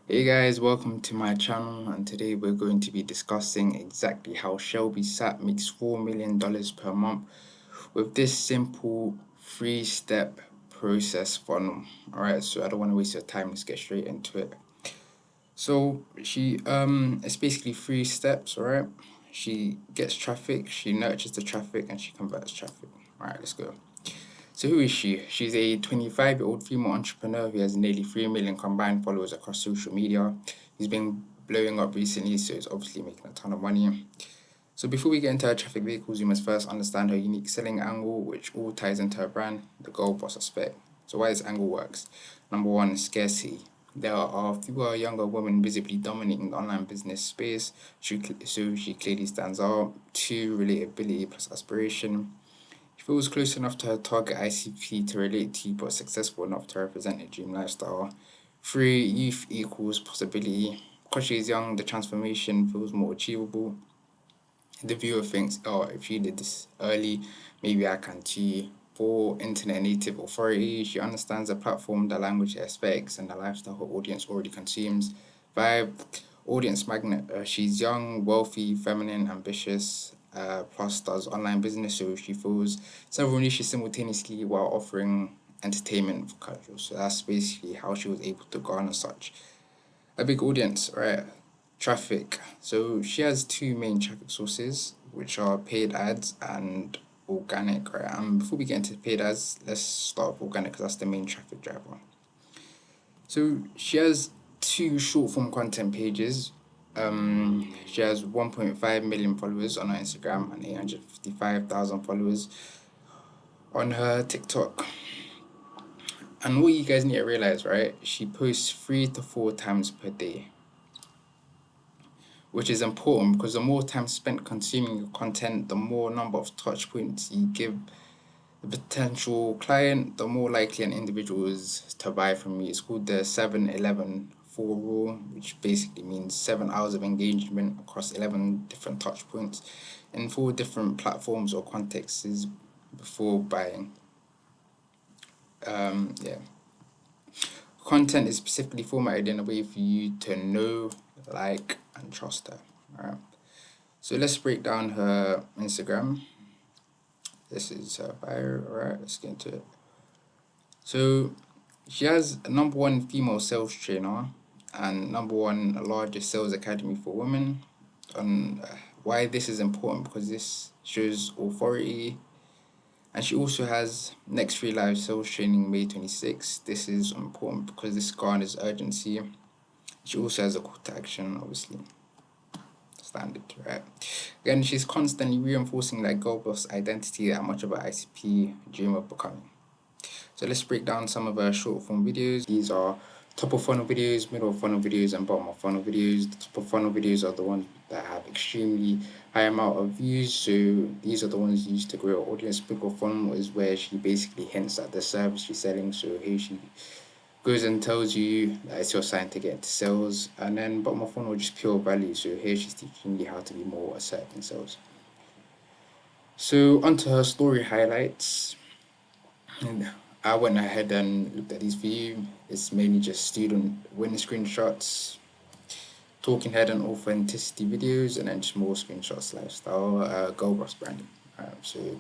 Hey guys, welcome to my channel, and today we're going to be discussing exactly how Shelby Sapp makes $4 million per month with this simple three-step process funnel. Alright, so I don't want to waste your time, let's get straight into it. So she it's basically three steps, alright? She gets traffic, she nurtures the traffic, and she converts traffic. Alright, let's go. So who is she? She's a 25-year-old female entrepreneur who has nearly 3 million combined followers across social media. He's been blowing up recently, so he's obviously making a ton of money. So before we get into her traffic vehicles, we must first understand her unique selling angle, which all ties into her brand, the gold boss aspect. So why this angle works? Number one, scarcity. There are fewer younger women visibly dominating the online business space, so she clearly stands out. Two, relatability plus aspiration. She feels close enough to her target ICP to relate to, but successful enough to represent a dream lifestyle. Three, youth equals possibility. Because she's young, the transformation feels more achievable. The viewer thinks, oh, if she did this early, maybe I can too. Four, internet native authority. She understands the platform, the language it expects, and the lifestyle her audience already consumes. Five, audience magnet. She's young, wealthy, feminine, ambitious, plus does online business, so she fills several niches simultaneously while offering entertainment for casuals. So that's basically how she was able to garner such a big audience, right? Traffic. So she has two main traffic sources, which are paid ads and organic, right? Before we get into paid ads, let's start with organic because that's the main traffic driver. So she has two short form content pages. She has 1.5 million followers on her Instagram and 855,000 followers on her TikTok. And what you guys need to realize, right? She posts 3 to 4 times per day, which is important because the more time spent consuming your content, the more number of touch points you give the potential client, the more likely an individual is to buy from you. It's called the 7-11-4 rule, which basically means 7 hours of engagement across 11 different touch points in 4 different platforms or contexts before buying. Yeah. Content is specifically formatted in a way for you to know, like, and trust her. Alright. So let's break down her Instagram. This is her bio. Alright, let's get into it. So she has a number one female sales trainer and number one largest sales academy for women. And why this is important because this shows authority. And she also has next free live sales training May 26th. This is important because this garners urgency. She also has a call to action, obviously. Standard, right? Again, she's constantly reinforcing that girl boss identity that much of an ICP dream of becoming. So let's break down some of her short form videos. These are top of funnel videos, middle of funnel videos, and bottom of funnel videos. The top of funnel videos are the ones that have extremely high amount of views. So these are the ones used to grow her audience. Middle of funnel is where she basically hints at the service she's selling. So here she goes and tells you that it's your sign to get into sales. And then bottom of funnel just pure value. So here she's teaching you how to be more assertive in sales. So onto her story highlights. And I went ahead and looked at these for you. It's mainly just student winning screenshots, talking head and authenticity videos, and then just more screenshots, lifestyle, gold rush branding. So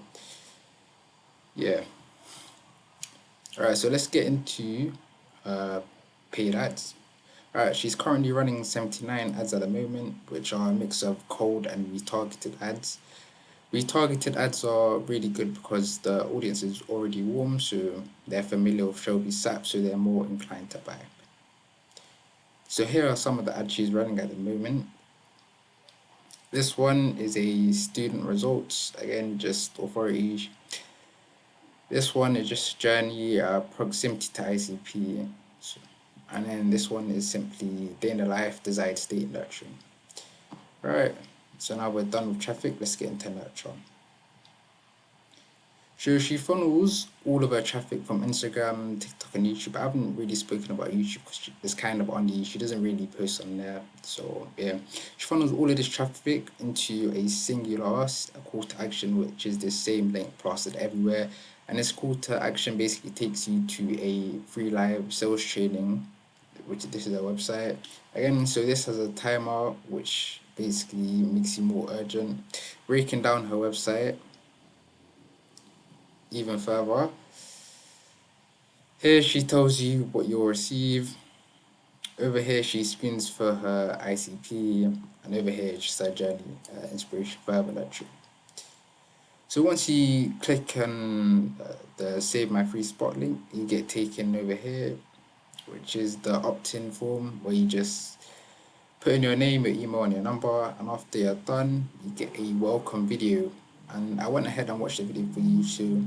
yeah. Alright, so let's get into paid ads. Alright, she's currently running 79 ads at the moment, which are a mix of cold and retargeted ads. Retargeted ads are really good because the audience is already warm, so they're familiar with Shelby Sapp, so they're more inclined to buy. So here are some of the ads she's running at the moment. This one is a student results, again, just authority. This one is just journey, proximity to ICP. So, and then this one is simply day in the life, desired state, nurturing. Right, so now we're done with traffic, let's get into nurture. So she funnels all of her traffic from Instagram, TikTok, and YouTube. I haven't really spoken about YouTube because it's kind of on the, she doesn't really post on there. So yeah, she funnels all of this traffic into a singular call to action, which is the same link plastered everywhere. And this call to action basically takes you to a free live sales training which this is a website. Again, so this has a timer which basically makes you more urgent. Breaking down her website even further. Here she tells you what you'll receive. Over here she screens for her ICP, and over here it's just her journey, inspiration, further nurture. So once you click on the Save My Free Spot link, you get taken over here, which is the opt-in form where you just put in your name, your email, and your number, and after you're done, you get a welcome video. And I went ahead and watched the video for you. So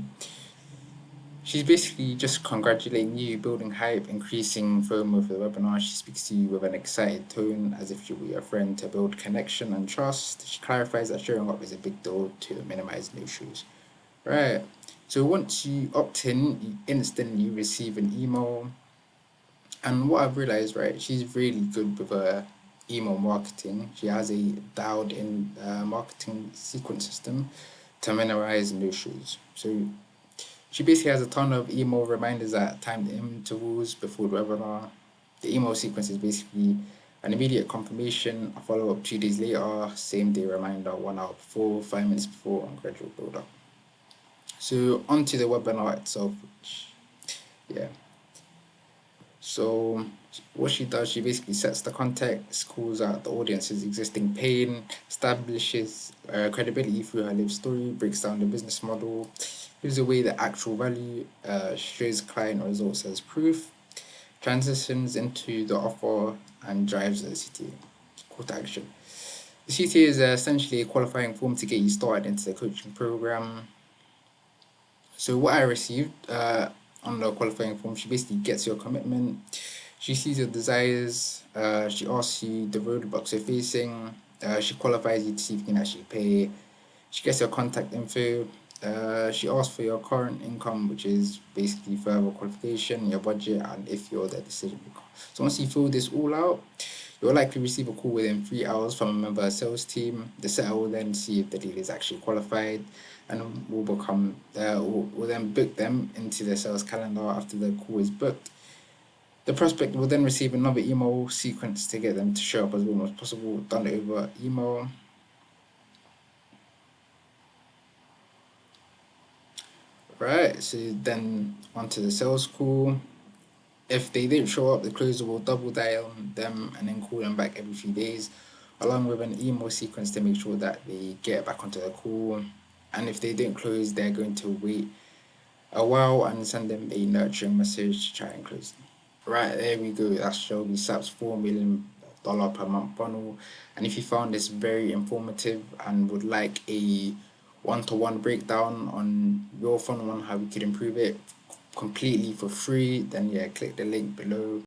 she's basically just congratulating you, building hype, increasing FOMO for the webinar. She speaks to you with an excited tone as if you were your friend to build connection and trust. She clarifies that showing up is a big deal to minimize no shows. Right. So once you opt in, you instantly receive an email. And what I've realized, right, she's really good with email marketing. She has a dialed in marketing sequence system to minimize no shows. So she basically has a ton of email reminders at timed intervals before the webinar. The email sequence is basically an immediate confirmation, a follow up 2 days later, same day reminder 1 hour before, 5 minutes before, and gradual build up. So onto the webinar itself, which, yeah. So what she does, she basically sets the context, calls out the audience's existing pain, establishes credibility through her live story, breaks down the business model, gives away the actual value, shows client results as proof, transitions into the offer, and drives the CTA, call to action. The CTA is essentially a qualifying form to get you started into the coaching program. So what I received on the qualifying form, she basically gets your commitment. She sees your desires. She asks you the roadblocks you're facing. She qualifies you to see if you can actually pay. She gets your contact info. She asks for your current income, which is basically further qualification, your budget, and if you're the decision maker. So once you fill this all out, you'll likely receive a call within 3 hours from a member of the sales team. The setter will then see if the deal is actually qualified, and will then book them into the sales calendar after the call is booked. The prospect will then receive another email sequence to get them to show up as warm as possible, done over email. Right, so then onto the sales call. If they didn't show up, the closer will double dial them and then call them back every few days, along with an email sequence to make sure that they get back onto the call. And if they didn't close, they're going to wait a while and send them a nurturing message to try and close them. Right, there we go. That's Shelby Sapp's $4 million per month funnel. And if you found this very informative and would like a one-to-one breakdown on your funnel and how you could improve it completely for free, then yeah, click the link below.